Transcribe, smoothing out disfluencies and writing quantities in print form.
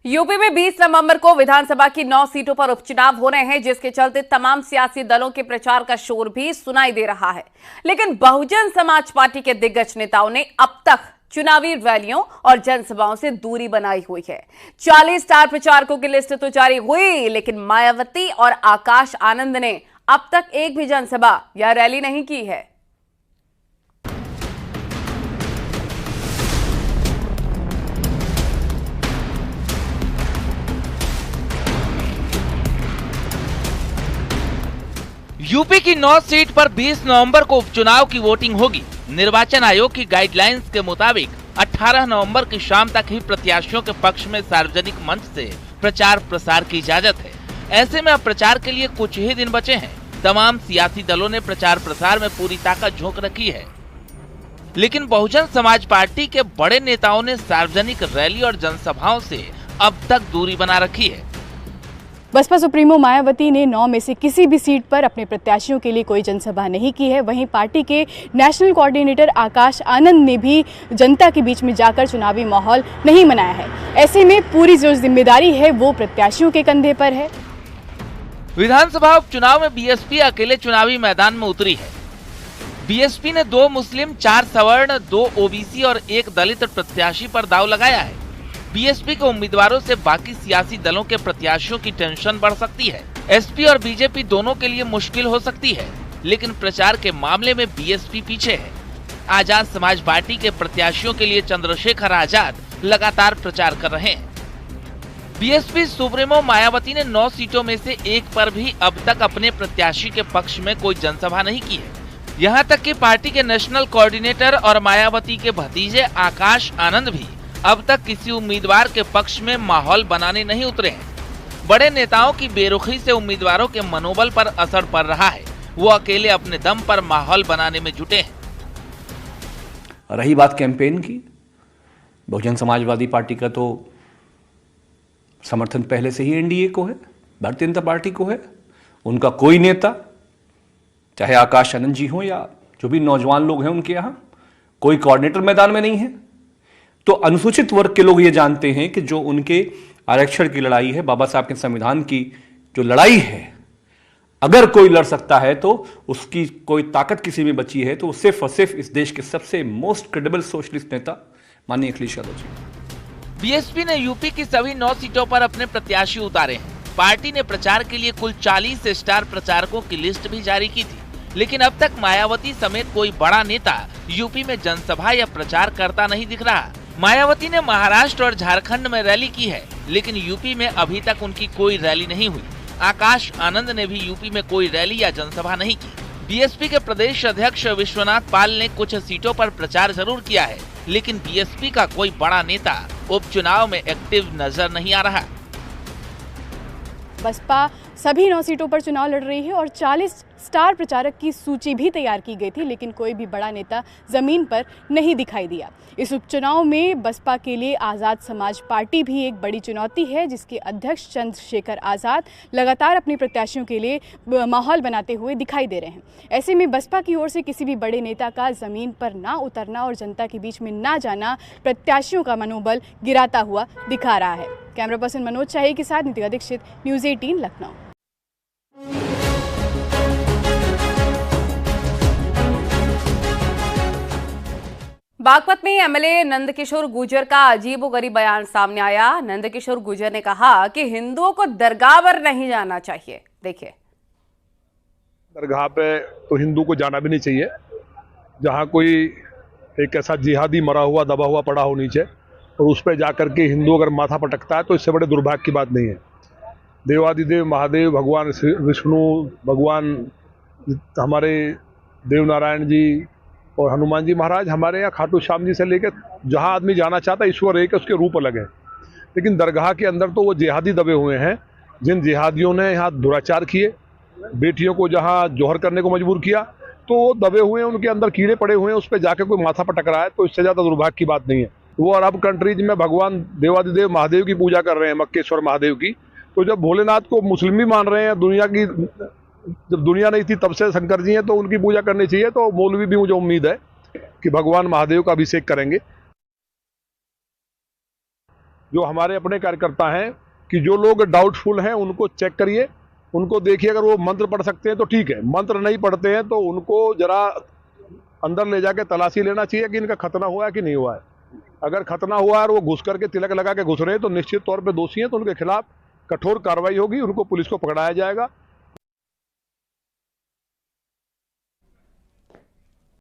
UP में 20 नवंबर को विधानसभा की 9 सीटों पर उपचुनाव हो रहे हैं, जिसके चलते तमाम सियासी दलों के प्रचार का शोर भी सुनाई दे रहा है। लेकिन बहुजन समाज पार्टी के दिग्गज नेताओं ने अब तक चुनावी रैलियों और जनसभाओं से दूरी बनाई हुई है। 40 स्टार प्रचारकों की लिस्ट तो जारी हुई, लेकिन मायावती और आकाश आनंद ने अब तक एक भी जनसभा या रैली नहीं की है। यूपी की 9 सीट पर 20 नवंबर को उपचुनाव की वोटिंग होगी। निर्वाचन आयोग की गाइडलाइंस के मुताबिक 18 नवंबर की शाम तक ही प्रत्याशियों के पक्ष में सार्वजनिक मंच से प्रचार प्रसार की इजाजत है। ऐसे में अब प्रचार के लिए कुछ ही दिन बचे हैं। तमाम सियासी दलों ने प्रचार प्रसार में पूरी ताकत झोंक रखी है, लेकिन बहुजन समाज पार्टी के बड़े नेताओं ने सार्वजनिक रैली और जनसभाओं से अब तक दूरी बना रखी है। बसपा सुप्रीमो मायावती ने 9 में से किसी भी सीट पर अपने प्रत्याशियों के लिए कोई जनसभा नहीं की है। वहीं पार्टी के नेशनल कोऑर्डिनेटर आकाश आनंद ने भी जनता के बीच में जाकर चुनावी माहौल नहीं बनाया है। ऐसे में पूरी जो जिम्मेदारी है वो प्रत्याशियों के कंधे पर है। विधानसभा उपचुनाव में बीएसपी अकेले चुनावी मैदान में उतरी है। बीएसपी ने 2 मुस्लिम, 4 सवर्ण, 2 ओबीसी और 1 दलित प्रत्याशी पर दांव लगाया है। बीएसपी के उम्मीदवारों से बाकी सियासी दलों के प्रत्याशियों की टेंशन बढ़ सकती है। एसपी और बीजेपी दोनों के लिए मुश्किल हो सकती है, लेकिन प्रचार के मामले में बीएसपी पीछे है। आजाद समाज पार्टी के प्रत्याशियों के लिए चंद्रशेखर आजाद लगातार प्रचार कर रहे हैं। बीएसपी सुप्रीमो मायावती ने 9 सीटों में से एक पर भी अब तक अपने प्रत्याशी के पक्ष में कोई जनसभा नहीं की है। यहाँ तक कि पार्टी के नेशनल कोऑर्डिनेटर और मायावती के भतीजे आकाश आनंद भी अब तक किसी उम्मीदवार के पक्ष में माहौल बनाने नहीं उतरे हैं। बड़े नेताओं की बेरुखी से उम्मीदवारों के मनोबल पर असर पड़ रहा है। वो अकेले अपने दम पर माहौल बनाने में जुटे हैं। रही बात कैंपेन की, बहुजन समाजवादी पार्टी का तो समर्थन पहले से ही एनडीए को है, भारतीय जनता पार्टी को है। उनका कोई नेता, चाहे आकाश आनंद जी हो या जो भी नौजवान लोग हैं उनके यहाँ, कोई कोऑर्डिनेटर मैदान में नहीं है। तो अनुसूचित वर्ग के लोग ये जानते हैं कि जो उनके आरक्षण की लड़ाई है, बाबा साहब के संविधान की जो लड़ाई है, अगर कोई लड़ सकता है तो उसकी कोई ताकत किसी में बची है तो सिर्फ और सिर्फ इस देश के सबसे मोस्ट क्रेडिबल सोशलिस्ट नेता माननीय अखिलेश यादव जी। बीएसपी ने यूपी की सभी 9 सीटों पर अपने प्रत्याशी उतारे हैं। पार्टी ने प्रचार के लिए कुल 40 स्टार प्रचारकों की लिस्ट भी जारी की थी, लेकिन अब तक मायावती समेत कोई बड़ा नेता यूपी में जनसभा या प्रचार करता नहीं दिख रहा। मायावती ने महाराष्ट्र और झारखंड में रैली की है, लेकिन यूपी में अभी तक उनकी कोई रैली नहीं हुई। आकाश आनंद ने भी यूपी में कोई रैली या जनसभा नहीं की। बीएसपी के प्रदेश अध्यक्ष विश्वनाथ पाल ने कुछ सीटों पर प्रचार जरूर किया है, लेकिन बीएसपी का कोई बड़ा नेता उपचुनाव में एक्टिव नजर नहीं आ रहा। बसपा सभी 9 सीटों पर चुनाव लड़ रही है और 40 स्टार प्रचारक की सूची भी तैयार की गई थी, लेकिन कोई भी बड़ा नेता जमीन पर नहीं दिखाई दिया। इस उपचुनाव में बसपा के लिए आज़ाद समाज पार्टी भी एक बड़ी चुनौती है, जिसके अध्यक्ष चंद्रशेखर आजाद लगातार अपने प्रत्याशियों के लिए माहौल बनाते हुए दिखाई दे रहे हैं। ऐसे में बसपा की ओर से किसी भी बड़े नेता का जमीन पर ना उतरना और जनता के बीच में ना जाना प्रत्याशियों का मनोबल गिराता हुआ दिखा रहा है। कैमरा पर्सन मनोज शाही के साथ नितिका दीक्षित, न्यूज़ 18 लखनऊ। बागपत में एमएलए नंदकिशोर गुर्जर का अजीबोगरीब बयान सामने आया। नंदकिशोर गुर्जर ने कहा कि हिंदुओं को दरगाह पर नहीं जाना चाहिए। देखिए, दरगाह पे तो हिंदू को जाना भी नहीं चाहिए जहाँ कोई एक ऐसा जिहादी मरा हुआ दबा हुआ पड़ा हो नीचे, और उस पर जाकर के हिंदू अगर माथा पटकता है तो इससे बड़े दुर्भाग्य की बात नहीं है। देवादिदेव महादेव, भगवान विष्णु, भगवान हमारे देव नारायण जी और हनुमान जी महाराज, हमारे यहाँ खाटू श्याम जी से लेकर जहाँ आदमी जाना चाहता है, ईश्वर एक है, उसके रूप अलग है। लेकिन दरगाह के अंदर तो वो जिहादी दबे हुए हैं, जिन जिहादियों ने यहाँ दुराचार किए, बेटियों को जहाँ जौहर करने को मजबूर किया, तो वो दबे हुए हैं, उनके अंदर कीड़े पड़े हुए हैं, उस पर जाकर कोई माथा पटक रहा है तो इससे ज़्यादा दुर्भाग्य की बात नहीं है। वो अरब कंट्रीज में भगवान देवादिदेव महादेव की पूजा कर रहे हैं, मक्केश्वर महादेव की, तो जब भोलेनाथ को मुस्लिम भी मान रहे हैं, दुनिया की जब दुनिया नहीं थी तब से शंकर जी हैं, तो उनकी पूजा करनी चाहिए। तो मौलवी भी मुझे उम्मीद है कि भगवान महादेव का अभिषेक करेंगे। जो हमारे अपने कार्यकर्ता हैं कि जो लोग डाउटफुल हैं उनको चेक करिए, उनको देखिए, अगर वो मंत्र पढ़ सकते हैं तो ठीक है, मंत्र नहीं पढ़ते हैं तो उनको जरा अंदर ले जाके तलाशी लेना चाहिए कि इनका खतना हुआ है कि नहीं हुआ है। अगर खतना हुआ है और वो घुस करके तिलक लगा के घुस रहे हैं तो निश्चित तौर पे दोषी हैं, तो उनके खिलाफ कठोर कार्रवाई होगी, उनको पुलिस को पकड़ाया जाएगा।